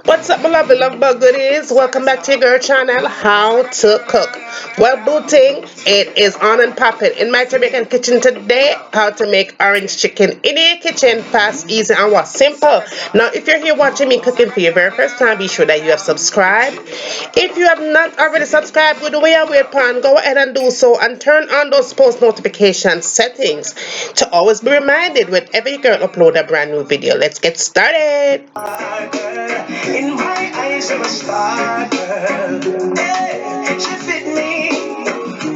What's up, my lovely love bug goodies? Welcome back to your girl channel, How to Cook. Well, booting, it is on and popping in my Jamaican kitchen today. How to make orange chicken in your kitchen, fast, easy, and what simple. Now, if you're here watching me cooking for your very first time, be sure that you have subscribed. If you have not already subscribed, good way away upon, go ahead and do so and turn on those post notification settings to always be reminded whenever your girl upload a brand new video. Let's get started. In my eyes, you're a star, girl. Hey, she fit me,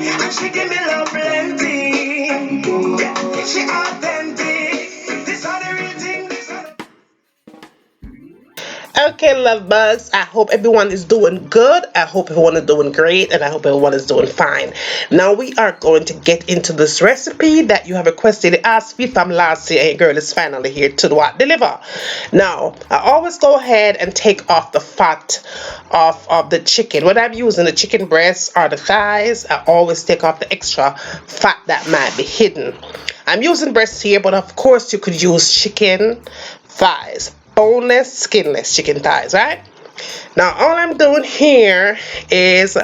and she give me love plenty. Yeah, she authentic. This are the real thing. Okay, love bugs, I hope everyone is doing good. I hope everyone is doing great, and I hope everyone is doing fine. Now we are going to get into this recipe that you have requested. It asked me from last year, and your girl is finally here to deliver. Now, I always go ahead and take off the fat of the chicken. When I'm using the chicken breasts or the thighs, I always take off the extra fat that might be hidden. I'm using breasts here, but of course you could use chicken thighs. Boneless, skinless chicken thighs, right? Now, all I'm doing here is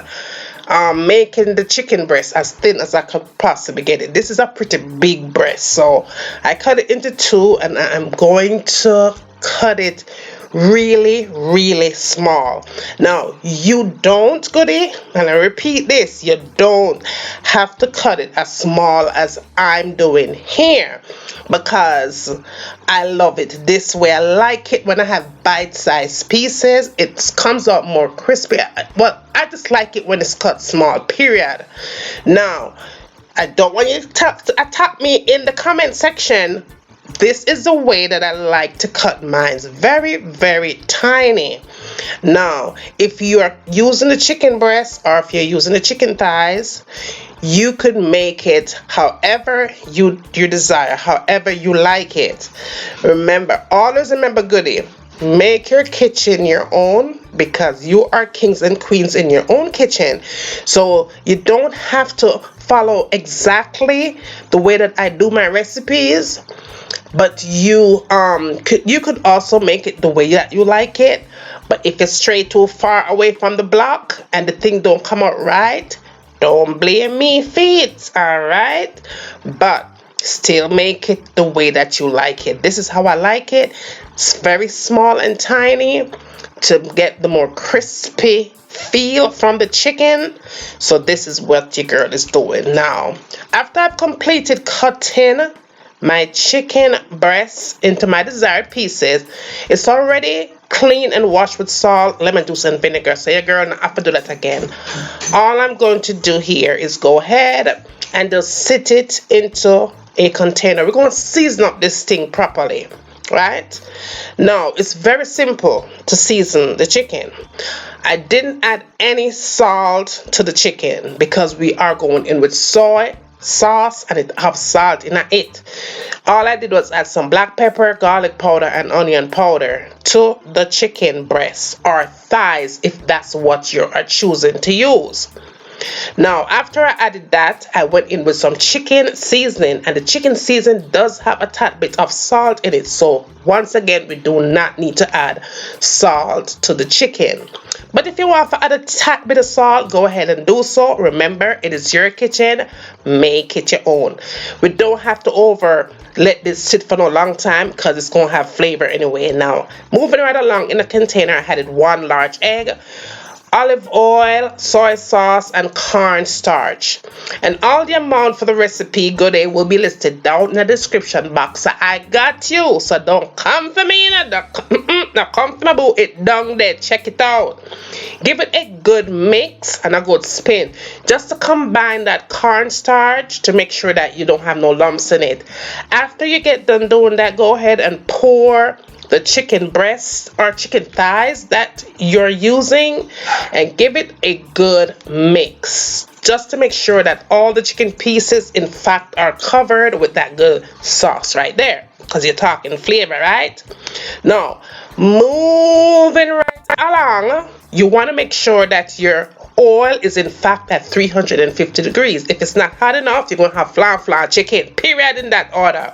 making the chicken breast as thin as I could possibly get it. This is a pretty big breast, so I cut it into two, and I'm going to cut it really small. Now, you don't, goodie, and I repeat this, you don't have to cut it as small as I'm doing here, because I love it this way. I like it when I have bite-sized pieces. It comes out more crispy. Well, I just like it when it's cut small, period. Now, I don't want you to attack me in the comment section. This is the way that I like to cut mine. Very tiny. Now, if you are using the chicken breast or if you're using the chicken thighs, you could make it however you desire, however you like it. Always remember, goodie, make your kitchen your own, because you are kings and queens in your own kitchen. So you don't have to follow exactly the way that I do my recipes, but you could also make it the way that you like it. But if it's straight too far away from the block and the thing don't come out right, don't blame me for it, alright? But still make it the way that you like it. This is how I like it. It's very small and tiny to get the more crispy feel from the chicken. So this is what your girl is doing. Now, after I've completed cutting my chicken breast into my desired pieces, it's already clean and washed with salt, lemon juice, and vinegar. So your girl don't have to do that again. All I'm going to do here is go ahead and just sit it into a container. We're going to season up this thing properly, right? Now, it's very simple to season the chicken. I didn't add any salt to the chicken because we are going in with soy sauce, and it have salt in it. All I did was add some black pepper, garlic powder, and onion powder to the chicken breast or thighs, if that's what you are choosing to use. Now, after I added that, I went in with some chicken seasoning, and the chicken seasoning does have a tad bit of salt in it. So once again, we do not need to add salt to the chicken. But if you want to add a tad bit of salt, go ahead and do so. Remember, it is your kitchen. Make it your own. We don't have to let this sit for no long time, because it's going to have flavor anyway. Now, moving right along, in the container, I added 1 large egg, olive oil, soy sauce, and cornstarch. And all the amount for the recipe, goodie, will be listed down in the description box. So I got you. So don't come for me. Don't come for my boo. It down there. Check it out. Give it a good mix and a good spin, just to combine that cornstarch to make sure that you don't have no lumps in it. After you get done doing that, go ahead and pour the chicken breasts or chicken thighs that you're using and give it a good mix, just to make sure that all the chicken pieces in fact are covered with that good sauce right there, because you're talking flavor, right? Now, moving right along, you want to make sure that your oil is in fact at 350 degrees. If it's not hot enough, you're going to have flan chicken, period, in that order.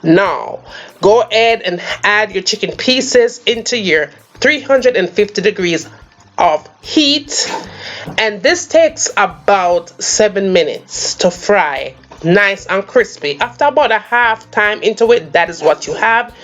Now, Go ahead and add your chicken pieces into your 350 degrees of heat, and this takes about 7 minutes to fry nice and crispy. After about a half time into it, that is what you have.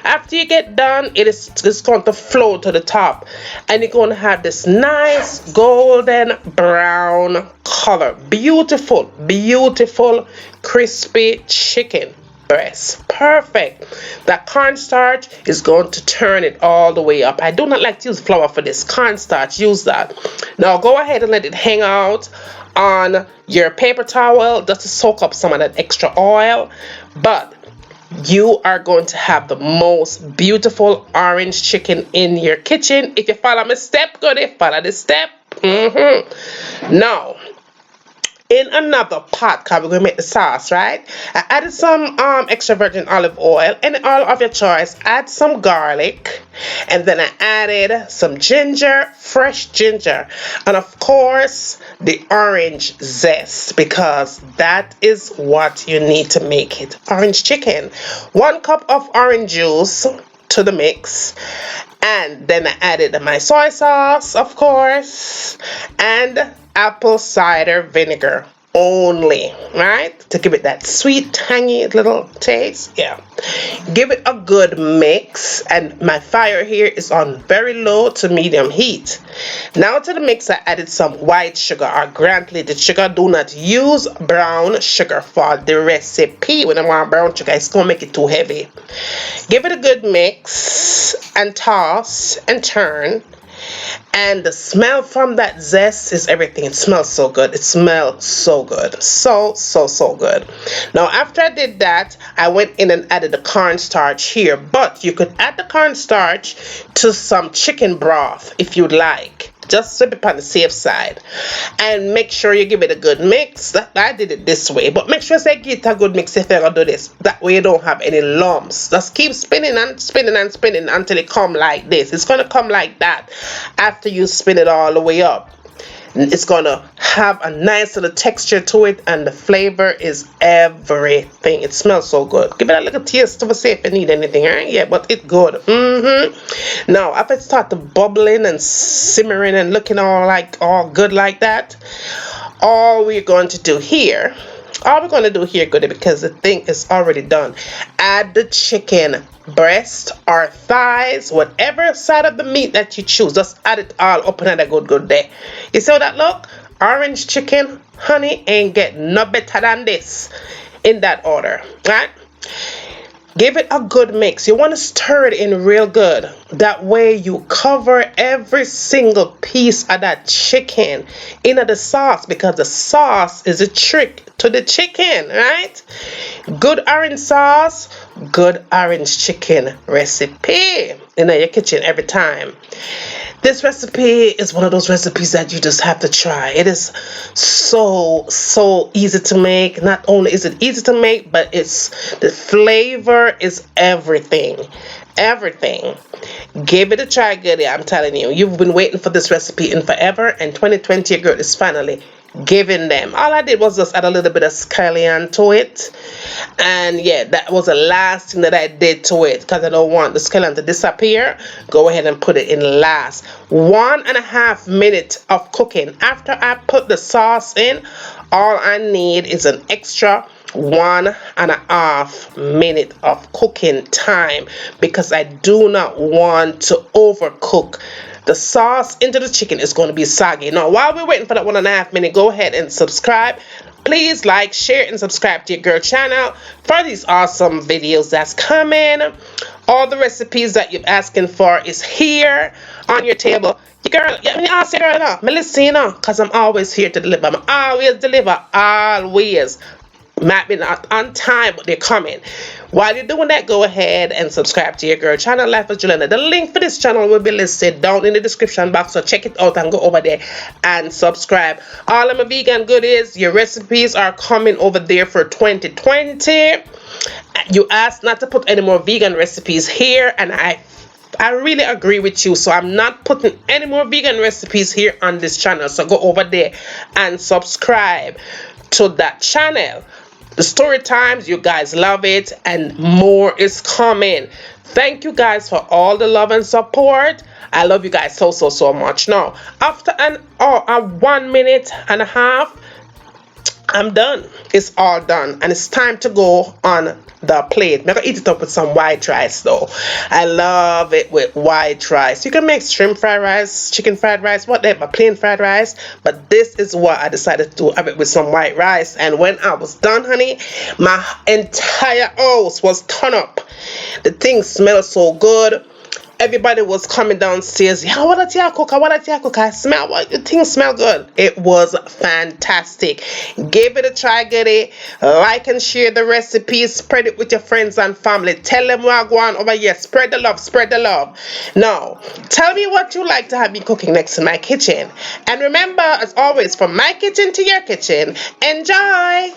After you get done, it's going to float to the top, and you're going to have this nice golden brown color. Beautiful, beautiful, crispy chicken breast. Perfect. That cornstarch is going to turn it all the way up. I do not like to use flour for this. Cornstarch, use that. Now go ahead and let it hang out on your paper towel just to soak up some of that extra oil. But you are going to have the most beautiful orange chicken in your kitchen. If you follow my step, go there, follow the step. Now, in another pot, because we're going to make the sauce, right? I added some extra virgin olive oil, and oil of your choice. Add some garlic, and then I added some ginger, fresh ginger, and of course the orange zest, because that is what you need to make it. Orange chicken. 1 cup of orange juice to the mix, and then I added my soy sauce, of course, and apple cider vinegar only, right, to give it that sweet tangy little taste. Yeah, give it a good mix, and my fire here is on very low to medium heat. Now to the mix, I added some white sugar or granulated sugar. Do not use brown sugar for the recipe. When I want brown sugar, it's gonna make it too heavy. Give it a good mix and toss and turn. And the smell from that zest is everything. It smells so good. It smells so good. So good. Now, after I did that, I went in and added the cornstarch here. But you could add the cornstarch to some chicken broth if you'd like. Just sip it on the safe side. And make sure you give it a good mix. I did it this way. But make sure you give it a good mix if you're going to do this. That way you don't have any lumps. Just keep spinning and spinning and spinning until it come like this. It's going to come like that after you spin it all the way up. It's going to have a nice little texture to it, and the flavor is everything. It smells so good. Give it a little taste to see if you need anything, right? Yeah, but it's good. Now, after it starts bubbling and simmering and looking all good like that, all we're going to do here, good, because the thing is already done. Add the chicken breast or thighs, whatever side of the meat that you choose. Just add it all up in a good day. You see how that look? Orange chicken, honey, ain't get no better than this in that order, right? Give it a good mix. You want to stir it in real good. That way you cover every single piece of that chicken into the sauce, because the sauce is a trick to the chicken, right? Good orange sauce, good orange chicken recipe in your kitchen every time. This recipe is one of those recipes that you just have to try. It is so easy to make. Not only is it easy to make, but the flavor is everything. Give it a try, goodie. I'm telling you, you've been waiting for this recipe in forever, and 2020 your girl is finally giving them. All I did was just add a little bit of scallion to it, and yeah, that was the last thing that I did to it, because I don't want the scallion to disappear. Go ahead and put it in last. 1.5 minutes of cooking. After I put the sauce in, all I need is an extra 1.5 minutes of cooking time, because I do not want to overcook the sauce into the chicken. Is going to be soggy. Now, while we're waiting for that 1.5 minutes, go ahead and subscribe. Please like, share, and subscribe to your girl channel for these awesome videos that's coming. All the recipes that you're asking for is here on your table. Your girl, me ask your girl now. Me listen, you know, because I'm always here to deliver. I'm always deliver, always. Might be not on time, but they're coming. While you're doing that, go ahead and subscribe to your girl channel, Life with JULIANA. The link for this channel will be listed down in the description box, so check it out and go over there and subscribe. All of my vegan goodies, your recipes are coming over there for 2020. You asked not to put any more vegan recipes here, and I really agree with you, so I'm not putting any more vegan recipes here on this channel. So go over there and subscribe to that channel. The story times, you guys love it, and more is coming. Thank you guys for all the love and support. I love you guys so much. Now, after a 1 minute and a half, I'm done. It's all done, and it's time to go on the plate. I'm gonna eat it up with some white rice though. I love it with white rice. You can make shrimp fried rice, chicken fried rice, whatever, plain fried rice. But this is what I decided to have it with some white rice. And when I was done, honey, my entire house was turned up. The thing smells so good. Everybody was coming downstairs. Yeah, what a tea cook? What a tea cook? I smell what the thing smell good. It was fantastic. Give it a try, get it. Like and share the recipe. Spread it with your friends and family. Tell them we're going over here. Spread the love. Spread the love. Now, tell me what you like to have me cooking next in my kitchen. And remember, as always, from my kitchen to your kitchen, enjoy.